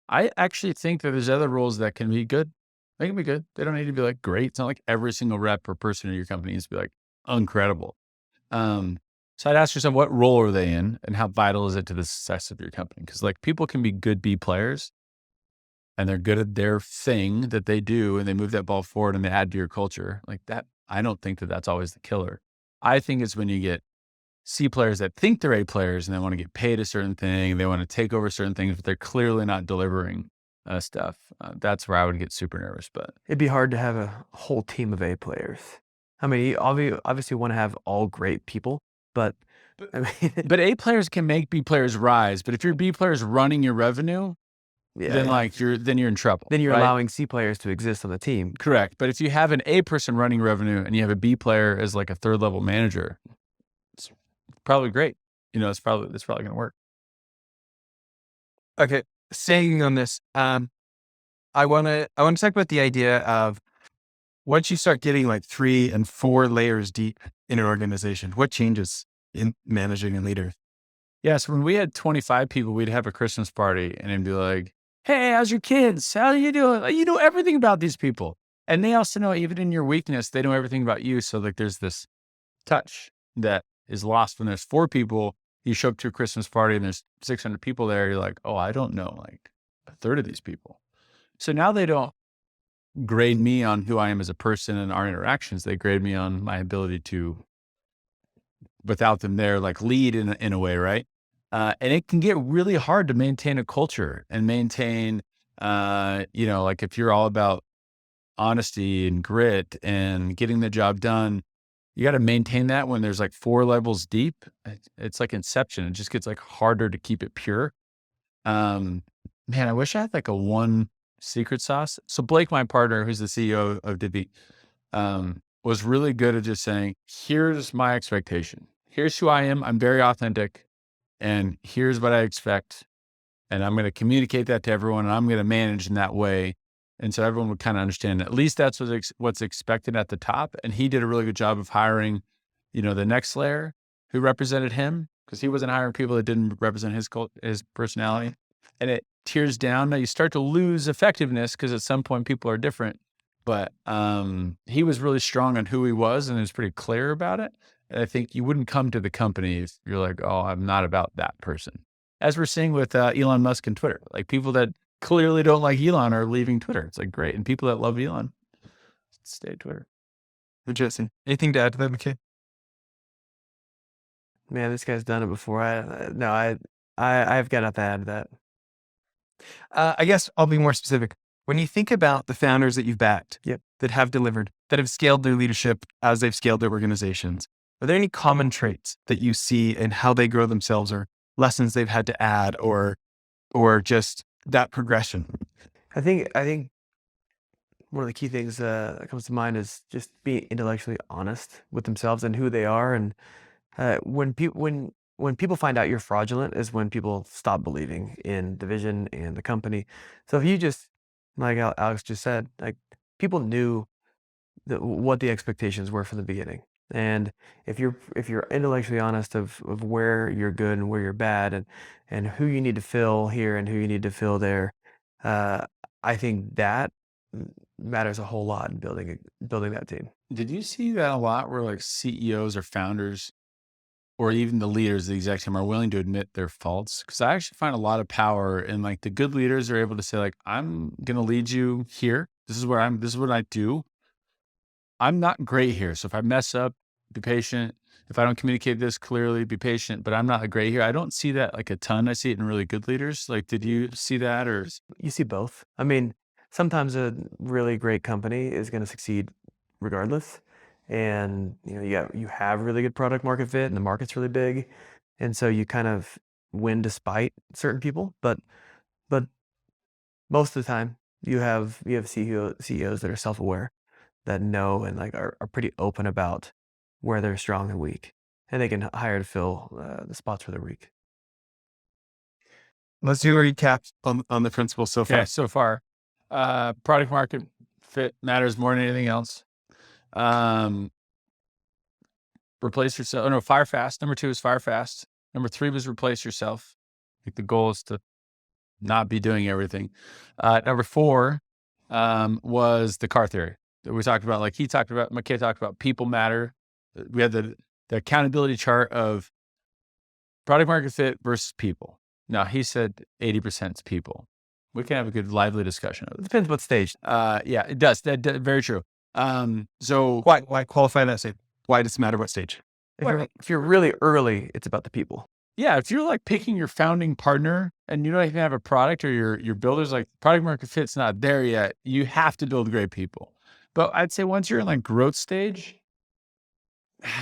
I actually think that there's other roles that can be good. They can be good. They don't need to be like great. It's not like every single rep or person in your company needs to be like incredible. So I'd ask yourself, what role are they in, and how vital is it to the success of your company? Because like people can be good B players, and they're good at their thing that they do, and they move that ball forward and they add to your culture like that. I don't think that that's always the killer. I think it's when you get C players that think they're A players and they want to get paid a certain thing, they want to take over certain things, but they're clearly not delivering stuff. That's where I would get super nervous. But It'd be hard to have a whole team of A players. I mean, you obviously want to have all great people, but I mean, but A players can make B players rise. But if your B players running your revenue, then you're in trouble. then you're right? allowing C players to exist on the team. Correct. But if you have an A person running revenue and you have a B player as like a third level manager, it's probably great. It's probably going to work. okay, staying on this, I want to talk about the idea of once you start getting like 3 and 4 layers deep in an organization, what changes in managing and leaders? Yeah. So when we had 25 people, we'd have a Christmas party and it'd be like, hey, how's your kids? How are you doing? Like, you know everything about these people. And they also know, even in your weakness, they know everything about you. So like there's this touch that is lost when there's 4 people. You show up to a Christmas party and there's 600 people there. You're like, oh, I don't know like a third of these people. So now they don't grade me on who I am as a person and our interactions. They grade me on my ability to, without them there, like lead in a way, right? And it can get really hard to maintain a culture and maintain, like if you're all about honesty and grit and getting the job done, you got to maintain that when there's like 4 levels deep. It's like Inception. It just gets like harder to keep it pure. Man, I wish I had like a one secret sauce. So Blake, my partner, who's the CEO of Divvy, was really good at just saying, here's my expectation. Here's who I am. I'm very authentic. And here's what I expect. And I'm going to communicate that to everyone. And I'm going to manage in that way. And so everyone would kind of understand, at least that's what's expected at the top. And he did a really good job of hiring, the next layer who represented him, because he wasn't hiring people that didn't represent his personality. And it tears down. Now you start to lose effectiveness because at some point people are different. But he was really strong on who he was and he was pretty clear about it. And I think you wouldn't come to the company if you're like, oh, I'm not about that person. As we're seeing with Elon Musk and Twitter, like people that clearly don't like Elon are leaving Twitter. It's like great. And people that love Elon stay at Twitter. Interesting. Anything to add to that, Mckay? Man, this guy's done it before. I've got nothing to add to that. I guess I'll be more specific. When you think about the founders that you've backed, Yep. that have delivered, that have scaled their leadership as they've scaled their organizations, are there any common traits that you see in how they grow themselves, or lessons they've had to add, or just that progression? I think one of the key things that comes to mind is just being intellectually honest with themselves and who they are. And when people find out you're fraudulent is when people stop believing in the vision and the company. So if you just, like Alex just said, like people knew what the expectations were from the beginning. And if you're intellectually honest of where you're good and where you're bad, and who you need to fill here and who you need to fill there, I think that matters a whole lot in building that team. Did you see that a lot where like CEOs or founders or even the leaders, the exec team, are willing to admit their faults? Because I actually find a lot of power in like the good leaders are able to say like, I'm going to lead you here. This is what I do. I'm not great here. So if I mess up, be patient. if I don't communicate this clearly, be patient, but I'm not a gray here. I don't see that like a ton. I see it in really good leaders. Like, did you see that or? You see both. I mean, sometimes a really great company is going to succeed regardless. And you have really good product market fit and the market's really big. And so you kind of win despite certain people, but most of the time you have CEOs that are self-aware, that know and like are pretty open about where they're strong and weak, and they can hire to fill the spots where they're weak. Let's do a recap on the principles so far. Okay, so far, product market fit matters more than anything else. Replace yourself. Oh no, fire fast. Number 2 is fire fast. Number 3 was replace yourself. Like the goal is to not be doing everything. Number 4 was the car theory that we talked about. Like Mckay talked about people matter. We had the accountability chart of product market fit versus people. Now he said 80% is people. We can have a good lively discussion of It it. depends what stage. Yeah, it does. Very true. So Why qualify that statement? Why does it matter what stage? If you're really early, it's about the people. yeah, if you're like picking your founding partner and you don't even have a product or your builders, like product market fit's not there yet, you have to build great people. But I'd say once you're in like growth stage,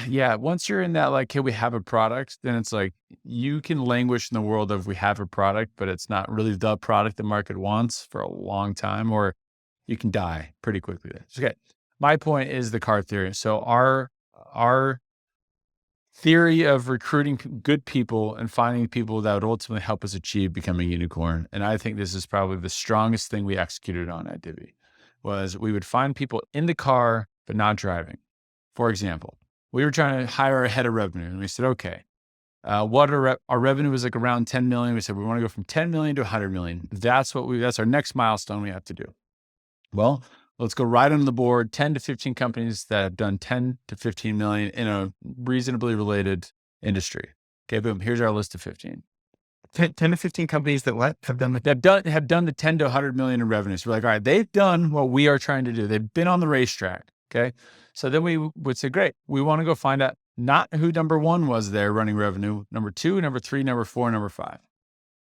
yeah, once you're in that like, hey, we have a product, then it's like you can languish in the world of we have a product, but it's not really the product the market wants for a long time, or you can die pretty quickly there. Okay. My point is the car theory. So our theory of recruiting good people and finding people that would ultimately help us achieve becoming a unicorn. And I think this is probably the strongest thing we executed on at Divvy, was we would find people in the car, but not driving. For example, we were trying to hire a head of revenue and we said, okay, what our revenue was like around 10 million. We said, we want to go from 10 million to 100 million. That's our next milestone we have to do. Well, let's go right on the board, 10 to 15 companies that have done 10 to 15 million in a reasonably related industry. Okay, boom, here's our list of 15. 10 to 15 companies that what? Have done the Have done the 10 to 100 million in revenue. So we're like, all right, they've done what we are trying to do. They've been on the racetrack. Okay. So then we would say, great, we want to go find out not who number 1 was there running revenue, number 2, number 3, number 4, number 5.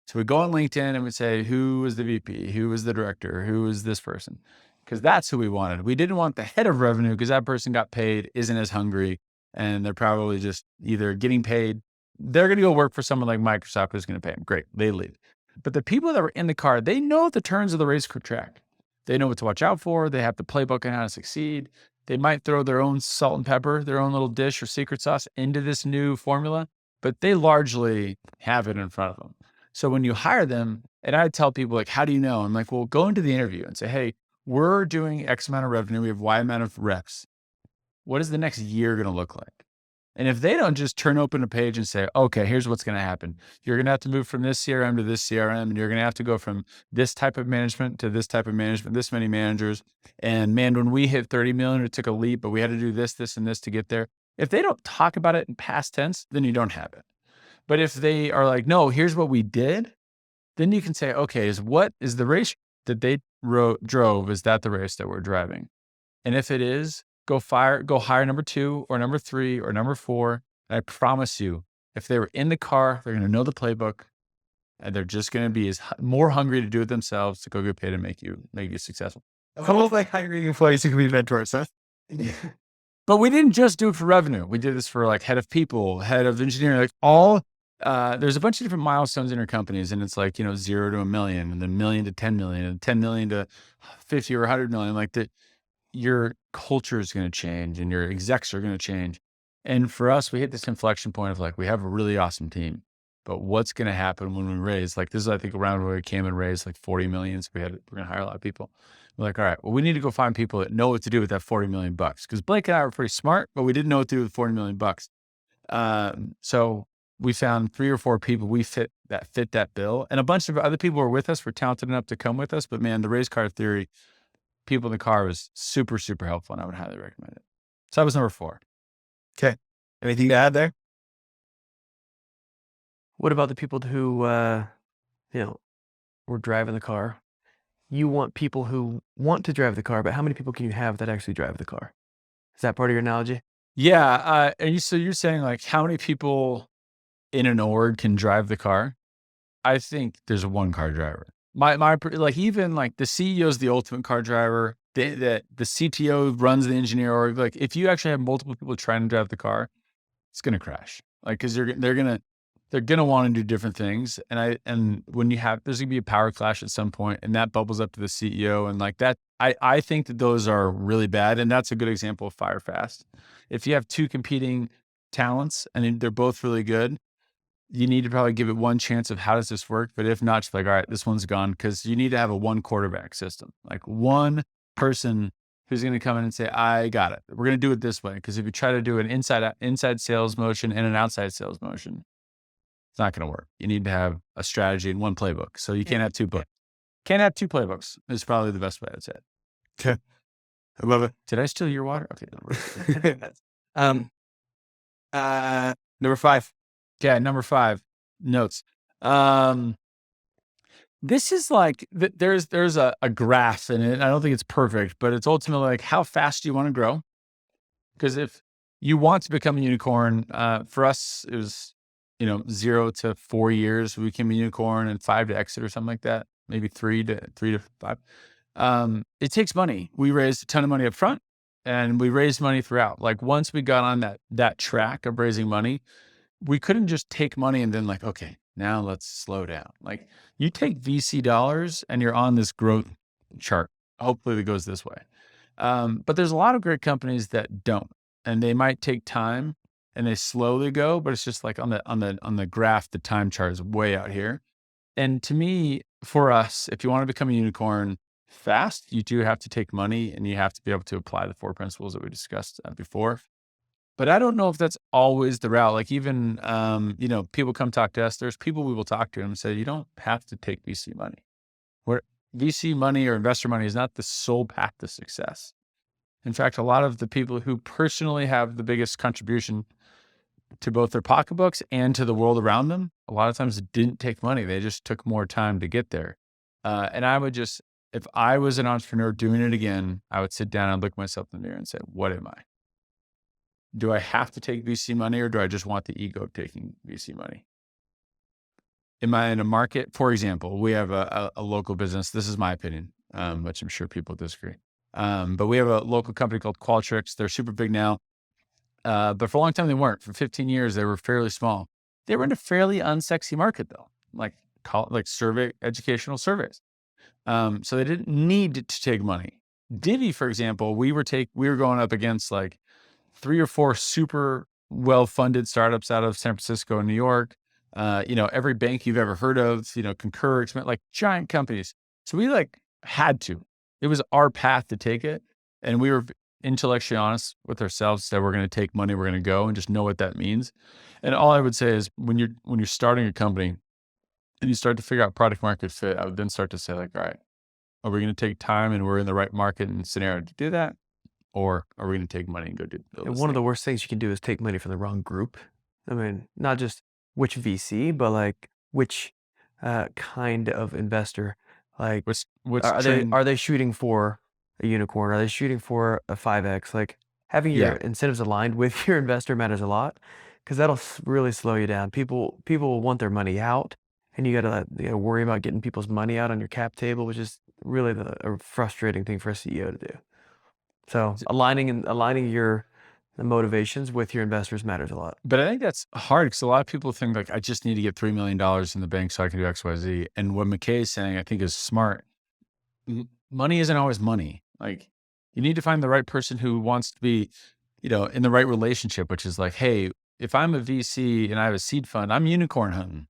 So we go on LinkedIn and we say, who was the VP? Who was the director? Who was this person? Because that's who we wanted. We didn't want the head of revenue because that person got paid, isn't as hungry, and they're probably just either getting paid. They're going to go work for someone like Microsoft who's going to pay them. Great, they leave. But the people that were in the car, they know the turns of the race track. They know what to watch out for. They have the playbook on how to succeed. They might throw their own salt and pepper, their own little dish or secret sauce into this new formula, but they largely have it in front of them. So when you hire them, and I tell people like, how do you know? I'm like, well, go into the interview and say, hey, we're doing X amount of revenue. We have Y amount of reps. What is the next year going to look like? And if they don't just turn open a page and say, okay, here's what's going to happen. You're going to have to move from this CRM to this CRM, and you're going to have to go from this type of management to this type of management, this many managers. And man, when we hit 30 million, it took a leap, but we had to do this, this, and this to get there. If they don't talk about it in past tense, then you don't have it. But if they are like, no, here's what we did, then you can say, okay, what is the race that they drove? Is that the race that we're driving? And if it is, go hire number 2 or number 3 or number 4. And I promise you, if they were in the car, they're going to know the playbook, and they're just going to be more hungry to do it themselves to go get paid and make you successful. almost like hiring employees who can be mentors, huh? But we didn't just do it for revenue. We did this for like head of people, head of engineering, like all. There's a bunch of different milestones in our companies, and it's like, 0 to $1 million, and then $1 million to 10 million, and 10 million to 50 or 100 million. Like that, your culture is going to change, and your execs are going to change. And for us, we hit this inflection point of like, we have a really awesome team, but what's going to happen when we raise? Like this is, I think, around where we came and raised like 40 million. So we're going to hire a lot of people. We're like, all right, well, we need to go find people that know what to do with that 40 million bucks. Because Blake and I were pretty smart, but we didn't know what to do with 40 million bucks. So we found 3 or 4 people we fit that bill, and a bunch of other people were with us, were talented enough to come with us. But man, the race car theory, people in the car was super, super helpful, and I would highly recommend it. So that was number 4. Okay. Anything to add there? What about the people who, were driving the car? You want people who want to drive the car, but how many people can you have that actually drive the car? Is that part of your analogy? Yeah. So you're saying like how many people in an org can drive the car? I think there's a one car driver. Like even like the CEO is the ultimate car driver. The CTO runs the engineer org. Like if you actually have multiple people trying to drive the car, it's gonna crash. Like because they're gonna want to do different things. And when you have there's gonna be a power clash at some point, and that bubbles up to the CEO and like that. I think that those are really bad, and that's a good example of fire fast. If you have two competing talents and they're both really good, you need to probably give it one chance of how does this work? But if not, just like, all right, this one's gone, because you need to have a one quarterback system, like one person who's going to come in and say, I got it. We're going to do it this way. Because if you try to do an inside sales motion and an outside sales motion, it's not going to work. You need to have a strategy in one playbook. So you can't have two books. Can't have two playbooks is probably the best way I'd say it. Okay. I love it. Did I steal your water? Okay. Number 5. Yeah, number 5, notes. This is like, there's a graph in it. I don't think it's perfect, but it's ultimately like how fast do you want to grow? Because if you want to become a unicorn, for us, it was, 0 to 4 years, we became a unicorn, and 5 to exit or something like that. Maybe 3 to 5. It takes money. We raised a ton of money up front, and we raised money throughout. Like once we got on that track of raising money, we couldn't just take money and then like, okay, now let's slow down. Like you take VC dollars and you're on this growth chart. Hopefully it goes this way. But there's a lot of great companies that don't, and they might take time and they slowly go, but it's just like on the graph, the time chart is way out here. And to me, for us, if you want to become a unicorn fast, you do have to take money and you have to be able to apply the 4 principles that we discussed before. But I don't know if that's always the route. Like even, people come talk to us. There's people we will talk to and say, you don't have to take VC money. Where VC money or investor money is not the sole path to success. In fact, a lot of the people who personally have the biggest contribution to both their pocketbooks and to the world around them, a lot of times didn't take money. They just took more time to get there. And I would just, if I was an entrepreneur doing it again, I would sit down and look myself in the mirror and say, what am I? Do I have to take VC money, or do I just want the ego of taking VC money? Am I in a market? For example, we have a local business. This is my opinion, which I'm sure people disagree. But we have a local company called Qualtrics. They're super big now. But for a long time, they weren't. For 15 years, they were fairly small. They were in a fairly unsexy market though, like educational surveys. So they didn't need to take money. Divvy, for example, we were going up against like 3 or 4 super well-funded startups out of San Francisco and New York. Every bank you've ever heard of, Concur, like giant companies. So we like had to. It was our path to take it. And we were intellectually honest with ourselves, said we're going to take money, we're going to go, and just know what that means. And all I would say is when you're starting a company and you start to figure out product market fit, I would then start to say like, all right, are we going to take time and we're in the right market and scenario to do that? Or are we going to take money and go do this? And one of the worst things you can do is take money from the wrong group. I mean, not just which VC, but like which kind of investor. Like, are they shooting for a unicorn? Are they shooting for a 5X? Like having your incentives aligned with your investor matters a lot, because that'll really slow you down. People will want their money out, and you gotta worry about getting people's money out on your cap table, which is really a frustrating thing for a CEO to do. So aligning your motivations with your investors matters a lot. But I think that's hard because a lot of people think like, I just need to get $3 million in the bank so I can do X, Y, Z. And what Mckay is saying, I think is smart. Money isn't always money. Like you need to find the right person who wants to be, in the right relationship, which is like, hey, if I'm a VC and I have a seed fund, I'm unicorn hunting.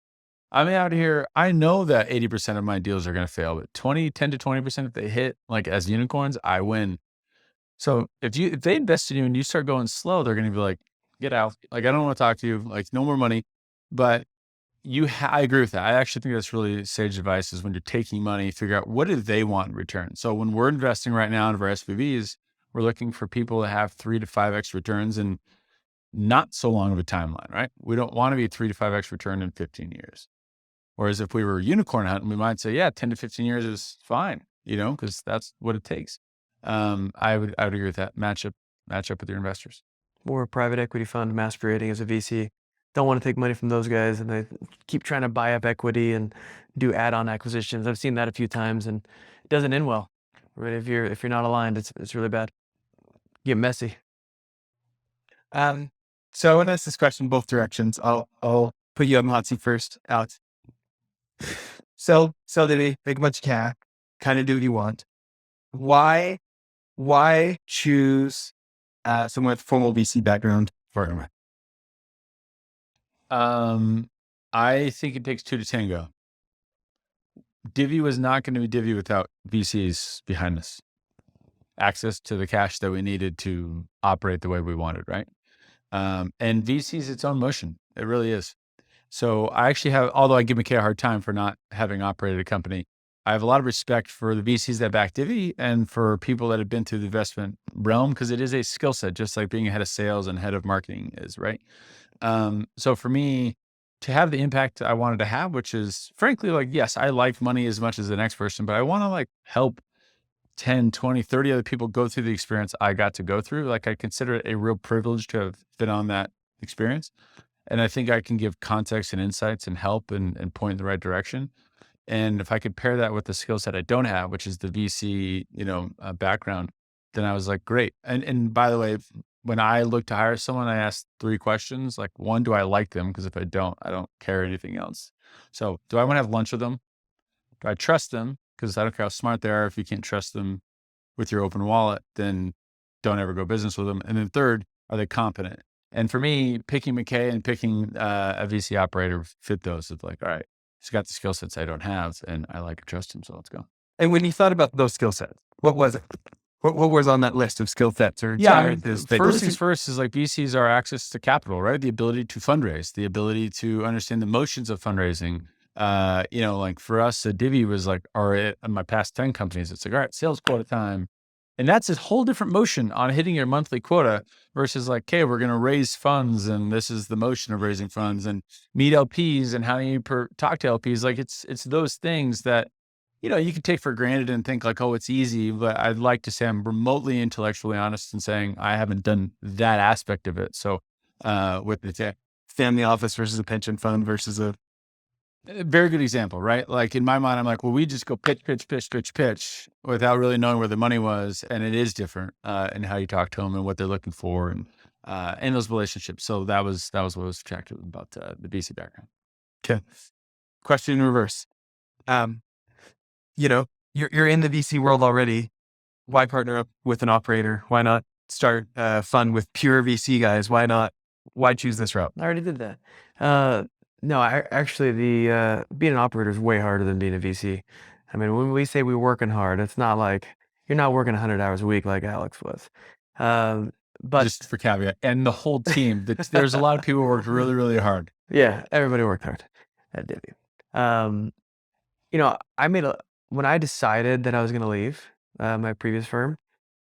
I'm out here. I know that 80% of my deals are going to fail, but 10 to 20%, if they hit like as unicorns, I win. So if they invest in you and you start going slow, they're going to be like, get out. Like, I don't want to talk to you. Like, no more money. But I agree with that. I actually think that's really sage advice, is when you're taking money, figure out what do they want in return. So when we're investing right now into our SPVs, we're looking for people to have 3 to 5x returns in not so long of a timeline, right? We don't want to be 3 to 5x return in 15 years. Whereas if we were unicorn hunting, we might say, yeah, 10 to 15 years is fine, because that's what it takes. I would agree with that. Match up with your investors. We're a private equity fund masquerading as a VC. Don't want to take money from those guys, and they keep trying to buy up equity and do add-on acquisitions. I've seen that a few times, and it doesn't end well. Right? If you're not aligned, it's really bad. Get messy. So I want to ask this question in both directions. I'll put you on the hot seat first, Alex. Sell Divvy, make a bunch of cash, kind of do what you want. Why choose someone with formal VC background for him? I think it takes two to tango. Divvy was not going to be Divvy without VCs behind us. Access to the cash that we needed to operate the way we wanted, right? And VC is its own motion. It really is. So I actually have, although I give Mckay a hard time for not having operated a company, I have a lot of respect for the VCs that back Divvy and for people that have been through the investment realm, because it is a skill set, just like being a head of sales and head of marketing is, right? So for me, to have the impact I wanted to have, which is frankly, like, yes, I like money as much as the next person, but I want to like help 10, 20, 30 other people go through the experience I got to go through. Like, I consider it a real privilege to have been on that experience. And I think I can give context and insights and help and point in the right direction. And if I could pair that with the skill set I don't have, which is the VC, background, then I was like, great. And by the way, when I look to hire someone, I ask 3 questions. Like, one, do I like them? Because if I don't care anything else. So do I want to have lunch with them? Do I trust them? Because I don't care how smart they are. If you can't trust them with your open wallet, then don't ever go business with them. And then third, are they competent? And for me, picking Mckay and picking a VC operator fit those. It's like, all right, he's got the skill sets I don't have, and I like and trust him, so let's go. And when you thought about those skill sets, what was it? What was on that list of skill sets or challenges? First things first is like VCs are access to capital, right? The ability to fundraise, the ability to understand the motions of fundraising. Like for us, Divvy was like, in my past 10 companies, it's like, all right, sales quota time. And that's a whole different motion on hitting your monthly quota versus like, okay, we're going to raise funds and this is the motion of raising funds and meet LPs and how you talk to LPs. Like it's those things that, you can take for granted and think like, oh, it's easy. But I'd like to say I'm remotely intellectually honest in saying I haven't done that aspect of it. So with the family office versus a pension fund versus a very good example, right? Like in my mind, I'm like, well, we just go pitch without really knowing where the money was. And it is different in how you talk to them and what they're looking for and those relationships. So that was what was attractive about the VC background. Okay. Question in reverse. You're in the VC world already. Why partner up with an operator? Why not start a fund with pure VC guys? Why choose this route? I already did that. No, actually, being an operator is way harder than being a VC. I mean, when we say we're working hard, it's not like you're not working 100 hours a week like Alex was. But just for caveat, and the whole team, there's a lot of people who worked really, really hard. Yeah, everybody worked hard at Divvy. When I decided that I was going to leave my previous firm,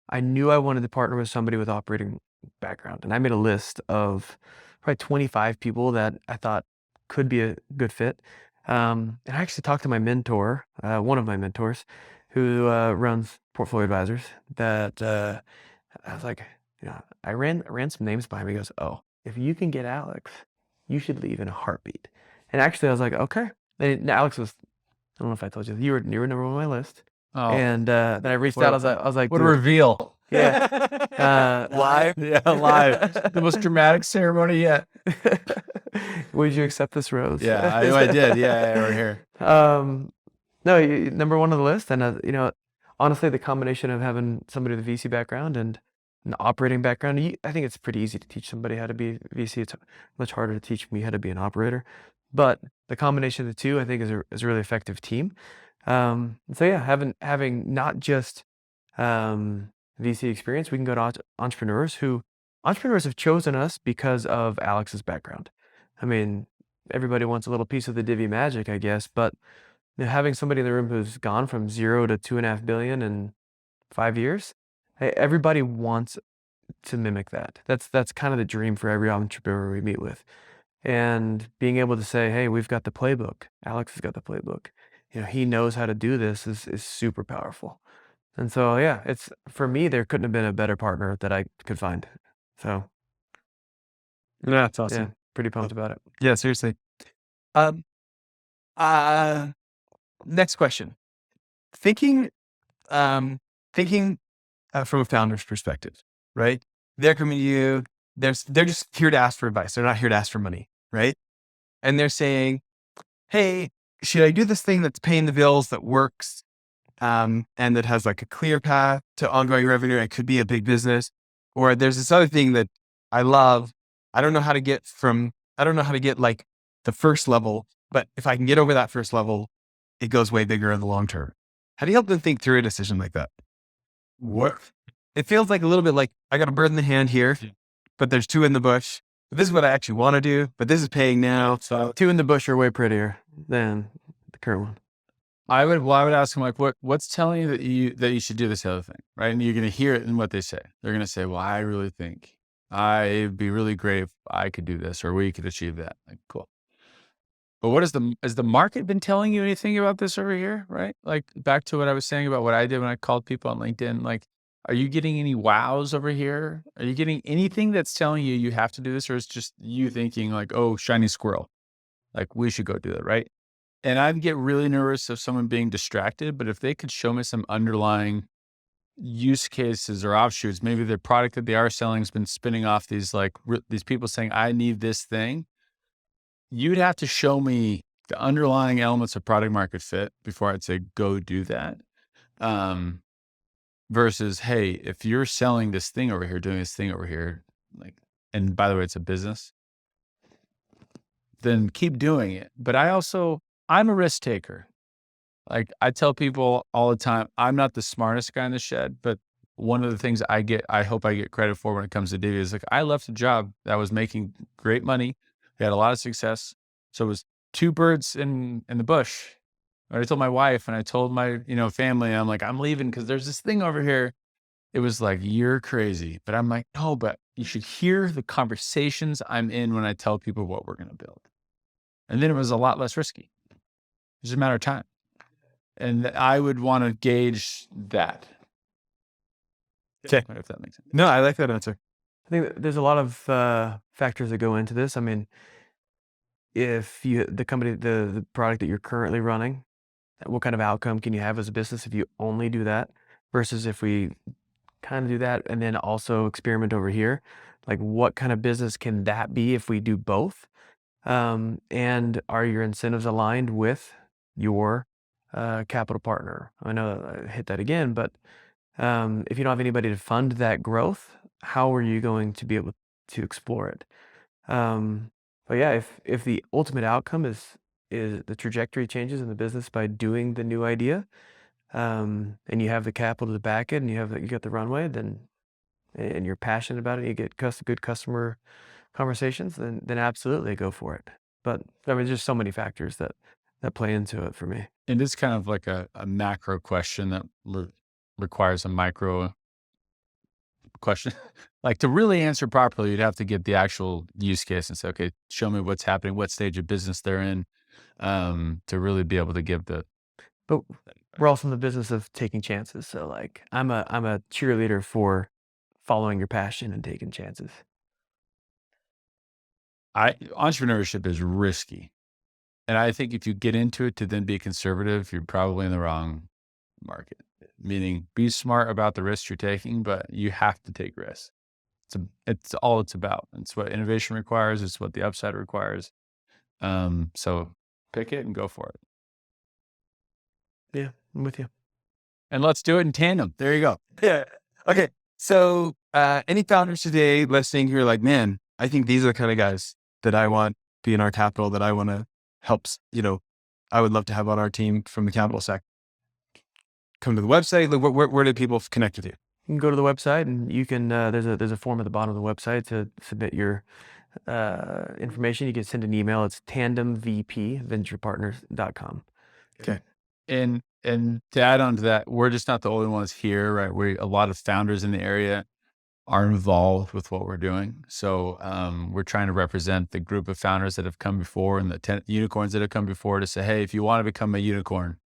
I knew I wanted to partner with somebody with operating background, and I made a list of probably 25 people that I thought could be a good fit. And I actually talked to my mentor, one of my mentors, who runs portfolio advisors. That I was like, I ran some names by him. He goes, "Oh, if you can get Alex, you should leave in a heartbeat." And actually, I was like, "Okay." And Alex was, I don't know if I told you, you were number 1 on my list. Oh. And then I reached out. I was like, what a reveal! Yeah, live. Yeah, live. The most dramatic ceremony yet. Would you accept this rose? Yeah, I did. Yeah, we're here. No, number 1 on the list, and honestly, the combination of having somebody with a VC background and an operating background, I think it's pretty easy to teach somebody how to be a VC. It's much harder to teach me how to be an operator, but the combination of the two, I think, is a really effective team. So yeah, having not just VC experience, we can go to entrepreneurs have chosen us because of Alex's background. I mean, everybody wants a little piece of the Divvy magic, I guess, but having somebody in the room who's gone from 0 to 2.5 billion in 5 years, everybody wants to mimic that. That's kind of the dream for every entrepreneur we meet with. And being able to say, hey, we've got the playbook. Alex has got the playbook. He knows how to do this is super powerful. And so, yeah, for me, there couldn't have been a better partner that I could find. So Yeah, that's awesome. Yeah, pretty pumped about it. Yeah, seriously. Um, next question. Thinking, thinking from a founder's perspective, right? They're coming to you. They're just here to ask for advice. They're not here to ask for money, right? And they're saying, "Hey, should I do this thing that's paying the bills, that works, and that has like a clear path to ongoing revenue? It could be a big business, or there's this other thing that I love. I don't know how to get like the first level, but if I can get over that first level, it goes way bigger in the long term." How do you help them think through a decision like that? What? It feels like a little bit like I got a bird in the hand here, but there's two in the bush. But this is what I actually want to do, but this is paying now. So Two in the bush are way prettier than the current one. I would ask them like, what's telling you that you should do this other thing, right? And you're going to hear it in what they say. They're going to say, well, I really think it'd be really great if I could do this, or we could achieve that. Like, cool. But has the market been telling you anything about this over here, right? Like back to what I was saying about what I did when I called people on LinkedIn, like, are you getting any wows over here? Are you getting anything that's telling you you have to do this, or it's just you thinking like, oh, shiny squirrel, like we should go do it, right? And I'd get really nervous of someone being distracted, but if they could show me some underlying use cases or offshoots, maybe their product that they are selling has been spinning off these these people saying, I need this thing. You'd have to show me the underlying elements of product market fit before I'd say, go do that. Versus, hey, if you're selling this thing over here, doing this thing over here, like, and by the way, it's a business, then keep doing it. But I'm a risk taker. Like I tell people all the time, I'm not the smartest guy in the shed, but one of the things I hope I get credit for when it comes to Divvy is like, I left a job that was making great money. We had a lot of success. So it was two birds in the bush. I told my wife and I told my, family, I'm like, I'm leaving because there's this thing over here. It was like, you're crazy. But I'm like, no, but you should hear the conversations I'm in when I tell people what we're going to build. And then it was a lot less risky. It's just a matter of time. And I would want to gauge that. Okay. If that makes sense. No, I like that answer. I think there's a lot of factors that go into this. I mean, if the product that you're currently running, what kind of outcome can you have as a business if you only do that versus if we kind of do that and then also experiment over here? Like what kind of business can that be if we do both? And are your incentives aligned with your capital partner? I know I hit that again, but if you don't have anybody to fund that growth, how are you going to be able to explore it? But yeah, if the ultimate outcome is the trajectory changes in the business by doing the new idea, and you have the capital to back it, and you got the runway, then and you're passionate about it, and you get good customer conversations, then absolutely go for it. But I mean, there's so many factors that play into it for me. And it's kind of like a macro question that requires a micro question. Like to really answer properly, you'd have to get the actual use case and say, okay, show me what's happening, what stage of business they're in, to really be able to give the. But we're also in the business of taking chances. So like I'm a cheerleader for following your passion and taking chances. Entrepreneurship is risky. And I think if you get into it to then be conservative, you're probably in the wrong market. Meaning be smart about the risks you're taking, but you have to take risks. It's all it's about. It's what innovation requires. It's what the upside requires. So pick it and go for it. Yeah, I'm with you. And let's do it in tandem. There you go. Yeah. Okay. So any founders today listening who are like, man, I think these are the kind of guys that I want be in our capital, that I want to help, I would love to have on our team from the capital sec. Come to the website. Where do people connect with you? You can go to the website and you can, there's a form at the bottom of the website to submit your information. You can send an email. It's tandemvp@venturepartners.com. Okay. And to add on to that, we're just not the only ones here, right? A lot of founders in the area are involved with what we're doing. So we're trying to represent the group of founders that have come before and the 10 unicorns that have come before to say, hey, if you want to become a unicorn,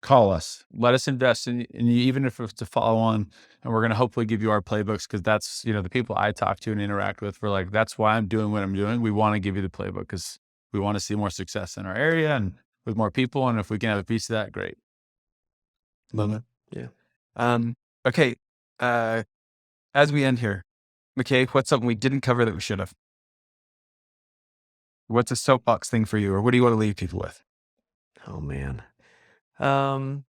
call us, let us invest in you, even if it's to follow on. And we're going to hopefully give you our playbooks, because that's, the people I talk to and interact with, we're like, that's why I'm doing what I'm doing. We want to give you the playbook because we want to see more success in our area and with more people. And if we can have a piece of that, great. Love it. Yeah. Okay. As we end here, Mckay, what's something we didn't cover that we should have? What's a soapbox thing for you, or what do you want to leave people with? Oh man. I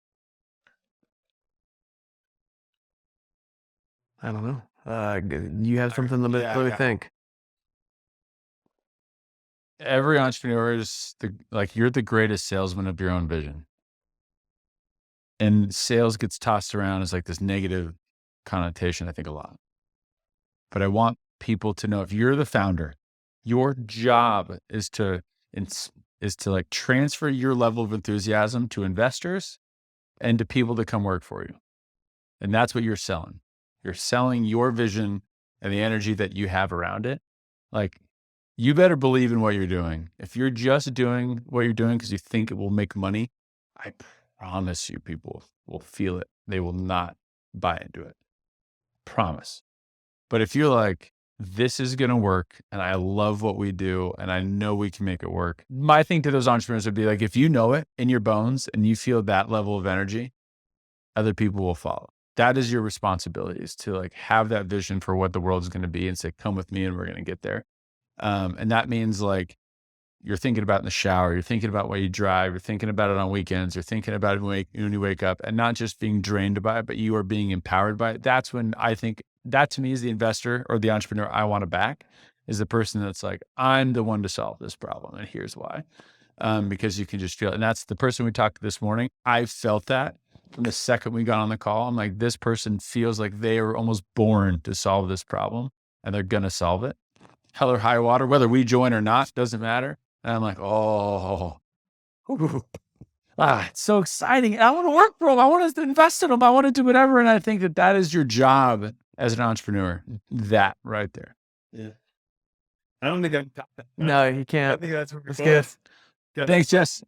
don't know. You have something? Let me think. Every entrepreneur is you're the greatest salesman of your own vision. And sales gets tossed around as like this negative connotation, I think, a lot. But I want people to know, if you're the founder, your job is to like transfer your level of enthusiasm to investors and to people that come work for you. And that's what you're selling. You're selling your vision and the energy that you have around it. Like, you better believe in what you're doing. If you're just doing what you're doing because you think it will make money, I promise you people will feel it. They will not buy into it. Promise. But if you're like, this is going to work and I love what we do and I know we can make it work, my thing to those entrepreneurs would be like, if you know it in your bones and you feel that level of energy, other people will follow. That is your responsibility, is to like have that vision for what the world is going to be and say, come with me and we're going to get there. And that means like, you're thinking about in the shower, you're thinking about what you drive, you're thinking about it on weekends, you're thinking about it when you wake up, and not just being drained by it, but you are being empowered by it. That's when I think that, to me, is the investor or the entrepreneur I want to back, is the person that's like, I'm the one to solve this problem. And here's why. Because you can just feel it. And that's the person we talked to this morning. I felt that from the second we got on the call. I'm like, this person feels like they are almost born to solve this problem and they're going to solve it. Hell or high water, whether we join or not, doesn't matter. And I'm like, it's so exciting. I want to work for them. I want to invest in them. I want to do whatever. And I think that is your job as an entrepreneur. That right there. Yeah. I don't think I can top that. No, you can't. I think that's That's good. Good. Thanks, Jess.